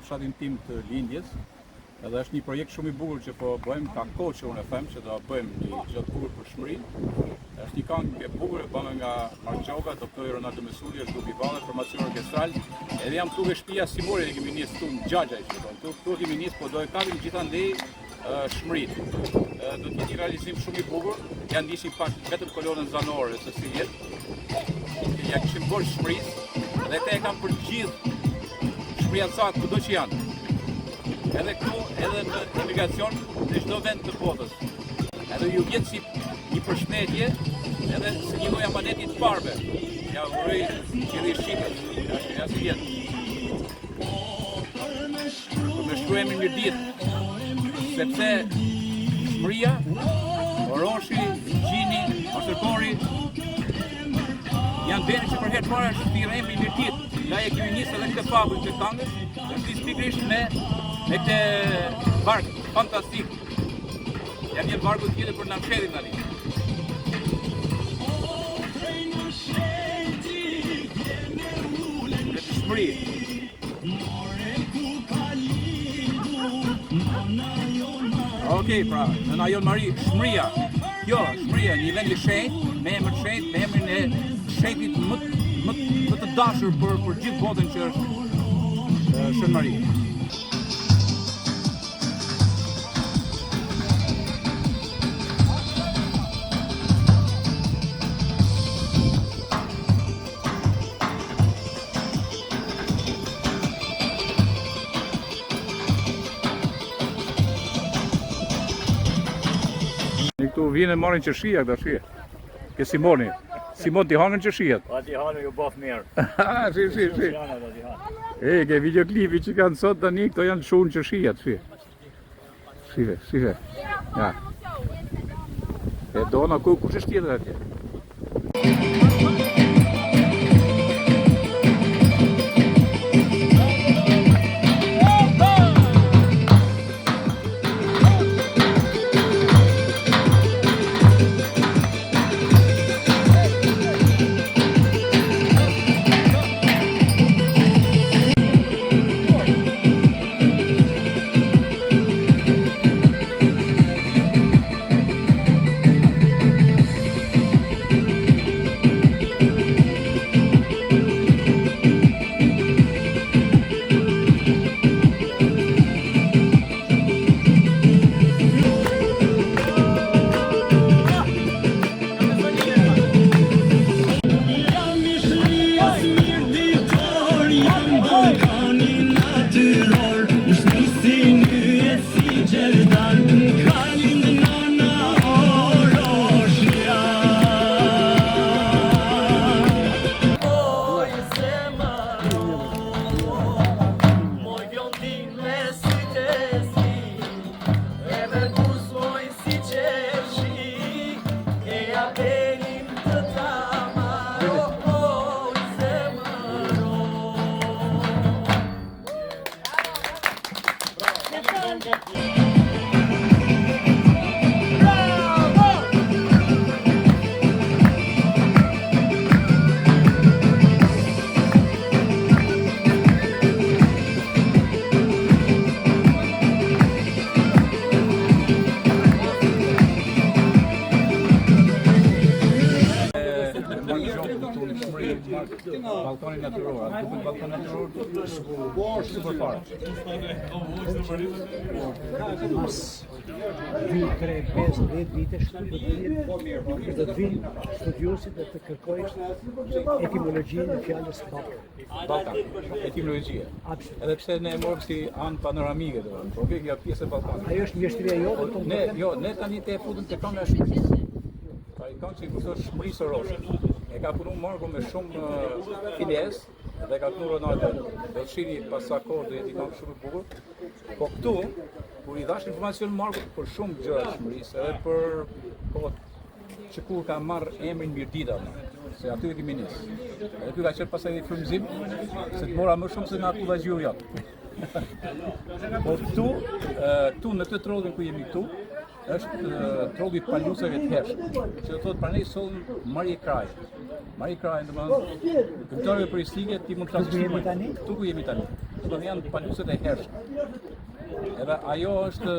në fshatin tim të lindjes. Edhe është një projekt shumë i bukur që po bëjmë, ka kohë që unë e them që do bëjmë një gjë të bukur për Shmërinë. Është një këngë e bukur e bëmë nga Mark Gjoka, doktori Ronaldo Mesuli, është grupi i ballë, formacion orkestral. Edhe jam këtu ke shtëpia Simori, ne kemi nisë këtu në Xhaxha, këtu kemi nisë, po do e kapim gjithandej Shmërinë. Do të jetë një realizim shumë i bukur. Ja ndiqim pak vetëm kolonën zanore se si vjet. Ja kishim bërë Shmërisë dhe këta e kanë për gjithë shmëriancat kudo që janë. Edhe këtu, edhe në emigracion, në çdo vend të botës. Edhe ju vjet si një përshëndetje, edhe se një lloj amaneti të parëve. Ja uroj qelli shqiptar. Ja si vjet. Ne shkruajmë një ditë, sepse Shmëria, Oroshi, Gjini, Mashërkori janë vende që për herë të parë është thirrën një ditë. Nga e kemi nisë edhe këtë fabul të këngës, është pikërisht me këtë bark fantastik. Ja vjen barku tjetër për na fshedhin tani. Në Shmëri. Okej, pra, në Najon Mari, Shmëria. Kjo, Shmëria, një vend i shenjtë, me emër të shenjtë, me emrin e shenjtit më të dashur për gjithë botën që është Shën Mari. Këtu vinë e marrin qershia këta shije. Ke Simoni. Simon t'i hanën qershiat. Pa t'i hanën ju baf mirë. Si. Ke videoklipi që kanë sot tani, këto janë shunë qershiat, Shive. Ja. E dona kush është tjetër atje? Balkoni natyror, duket balkon natyror super fare. Mas 2, 3, 5, 10 vitesh do të vinë studiosit dhe të kërkojnë etimologjinë e fjalës Ballkan, etimologjia. Edhe pse ne e morëm si anë panoramike, por kjo është pjesë e Ballkanit. Ajo është mjeshtria jote? Ne tani te futëm te kënga e Shmërisë. Ai këngë që kushton Shmërisë Oroshi. E ka punu Marko me shumë files dhe ka punu Ronaldo. Do të shihni pas sa kohë do jetë këngë shumë e bukur. Po këtu, kur i dhash informacion Marko për shumë gjëra të Shmërisë, edhe për kohët që kur ka marrë emrin Mirdita, se aty e kemi nisë. Edhe ky ka qenë pasaj një frymëzim, se të mora më shumë se nga akula gjiu janë. Po këtu në këtë trodhin ku jemi këtu, është tropi palusave të hershëm, që do thotë pranaj solën marrje kraje. Marrje kraje, domethënë, këngëtarëve për historie ti mund të klasifikosh. Këtu ku jemi tani. Do janë paluset e hershme. Edhe ajo është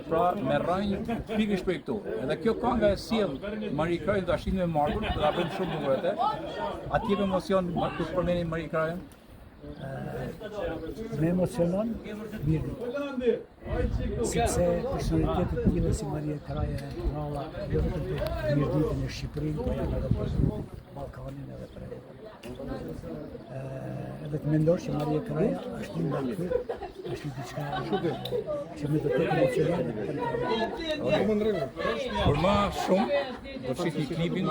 pra me rrënjë pikërisht për këtu. Edhe kjo kënga e sjell Mari Krajën tashin me margur, do ta bëjmë shumë bukur atë. A ti ke emocion kur përmendin Mari Krajën? Me emocionon mirë. Sepse personalitetet të tilla si Maria Kraja, Ralla, jo vetëm për mirëditjen e Shqipërisë, por janë edhe për Ballkanin edhe për edhe të mendosh që Maria Kraja është një nga këto, është një diçka që më të emocionon. Por më shumë do të shihni klipin,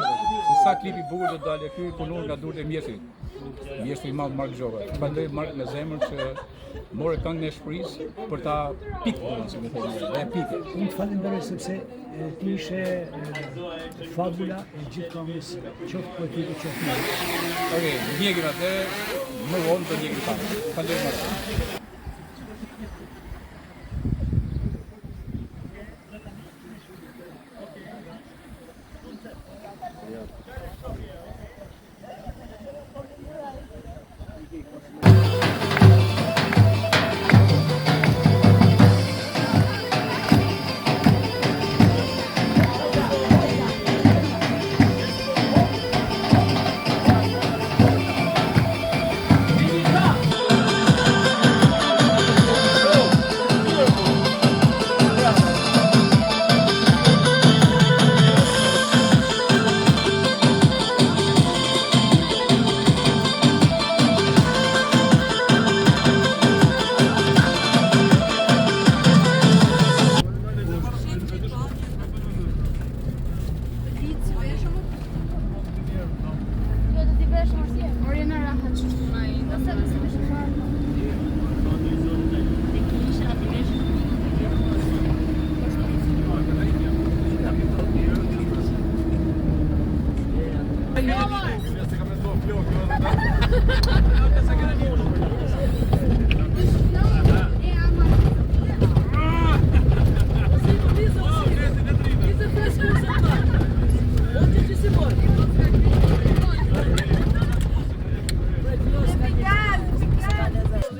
se sa klipi bukur do dalë këtu punuar nga durët e mjesit. Mjeshti I madh Mark Gjova. Prandaj Mark me zemër që more këngën e shprisë për ta pikë, si më thënë, dhe pikë. Unë të falenderoj sepse ti ishe fabula e gjithë këngës, qoftë poetike, qoftë muzikë. Okej, ndjekim atë, më vonë do ndjekim pa. Faleminderit.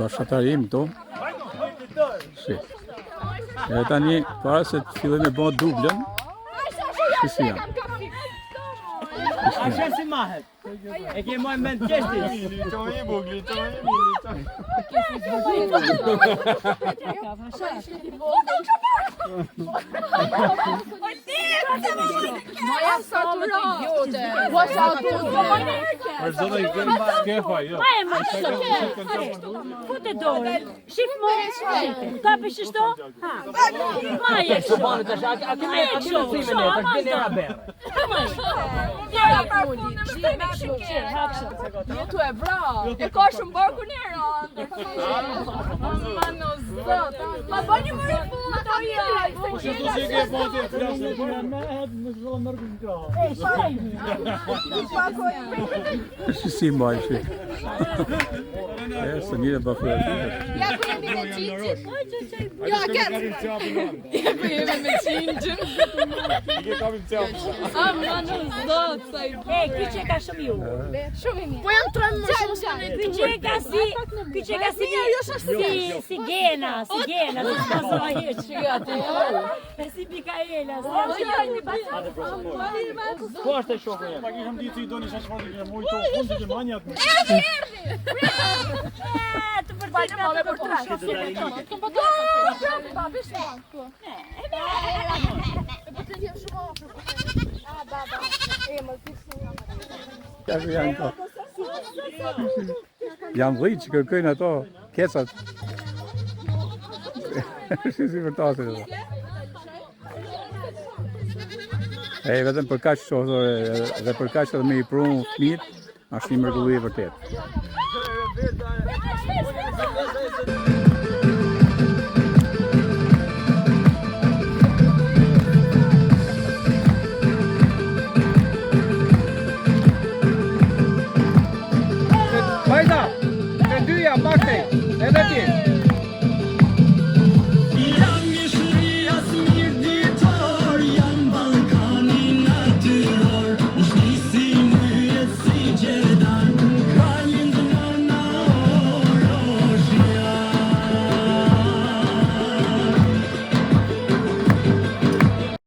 Bashkëtarim këto. Si. E tani para se të fillojmë të bëjmë dublën. Si janë? A qenë si mahet? E ke mojë mend qeshti? Çoj bugli, çoj. Moja satura. Fute dorën, shif më, kapi shishto? Ma je Bane tash, a kemi thime ne, tash bën era berë. Tu e bra, e ka shumë barku njëra. Ma në zot, ma bëni më foto Si mbaj shi. Se mire bafë. Ja ku jemi me qicit. Ja, ketë. Ja ku jemi me qinqën. A, ma në zot, sa i bërë. Kyçe ka shumë ju. Shumë i mirë. Po janë 3 më shumë. Kyçe ka si Gena, si spazoj hiç. Si Mikaela. Ku është e shoku jam? Pa kishëm ditë se I doni sa çfarë kishëm mujto fundi që manjat. Të përbajnë ma me për trash. Janë to. Jam vëllë që kërkojnë ato kecat. Si vërtatë. E vetëm për kaq shoqëre dhe për kaq edhe me I prunë fëmijët, është një mrekulli e vërtetë. Vajza, të dyja, bakte, edhe ti.